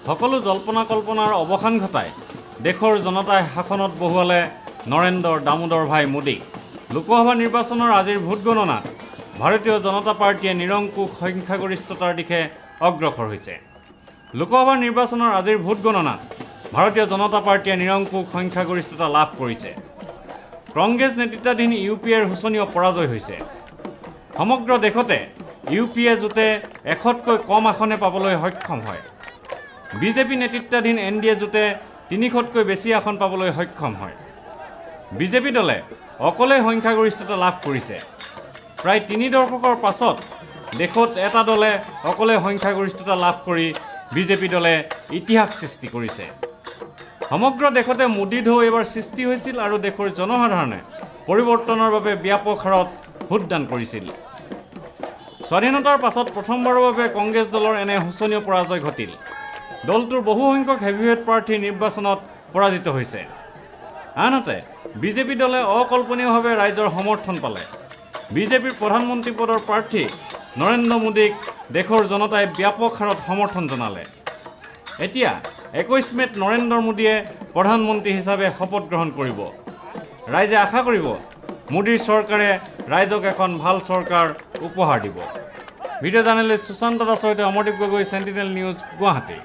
সকলো জল্পনা কল্পনাৰ অৱসান ঘটাই দেশৰ জনতাই শাসনত বহুৱালে নৰেন্দ্ৰ দামোদৰ ভাই মোদীক। লোকসভা নিৰ্বাচনৰ আজিৰ ভোট গণনাত ভাৰতীয় জনতা পাৰ্টীয়ে নিৰংকুশ সংখ্যাগৰিষ্ঠতাৰ দিশে অগ্ৰসৰ হৈছে। লোকসভা নিৰ্বাচনৰ আজিৰ ভোট গণনাত ভাৰতীয় জনতা পাৰ্টীয়ে নিৰংকুশ সংখ্যাগৰিষ্ঠতা লাভ কৰিছে। কংগ্ৰেছ নেতৃত্বাধীন UPAৰ শোচনীয় পৰাজয় হৈছে। সমগ্ৰ দেশতে UPA জোঁটে 100তকৈ কম আসনে পাবলৈ সক্ষম হয়। BJP নেতৃত্বাধীন NDA জোঁটে 300তকৈ বেছি আসন পাবলৈ সক্ষম হয়। BJP দলে অকলে সংখ্যাগৰিষ্ঠতা লাভ কৰিছে। প্ৰায় 3 দশকৰ পাছত দেশত এটা দলে অকলে সংখ্যাগৰিষ্ঠতা লাভ কৰি BJP দলে ইতিহাস সৃষ্টি কৰিছে। সমগ্ৰ দেশতে মোদী ঢৌ এবাৰ সৃষ্টি হৈছিল আৰু দেশৰ জনসাধাৰণে পৰিৱৰ্তনৰ বাবে ব্যাপক হাৰত ভোটদান কৰিছিল। স্বাধীনতাৰ পাছত প্ৰথমবাৰৰ বাবে কংগ্ৰেছ দলৰ এনে শোচনীয় পৰাজয় ঘটিল। দলটোৰ বহুসংখ্যক হেভিৱেট প্ৰাৰ্থী নিৰ্বাচনত পৰাজিত হৈছে। আনহাতে BJP দলে অকল্পনীয়ভাৱে ৰাইজৰ সমৰ্থন পালে। BJPৰ প্ৰধানমন্ত্ৰী পদৰ প্ৰাৰ্থী নৰেন্দ্ৰ মোদীক দেশৰ জনতাই ব্যাপক হাৰত সমৰ্থন জনালে। এতিয়া 21 মে'ত নৰেন্দ্ৰ মোদীয়ে প্ৰধানমন্ত্ৰী হিচাপে শপত গ্ৰহণ কৰিব। ৰাইজে আশা কৰিব মোদীৰ চৰকাৰে ৰাইজক এখন ভাল চৰকাৰ উপহাৰ দিব। ভিডিঅ' জাৰ্নেলিষ্ট সুশান্ত দাসৰ সৈতে অমৰদীপ গগৈ, চেণ্টিনেল নিউজ, গুৱাহাটী।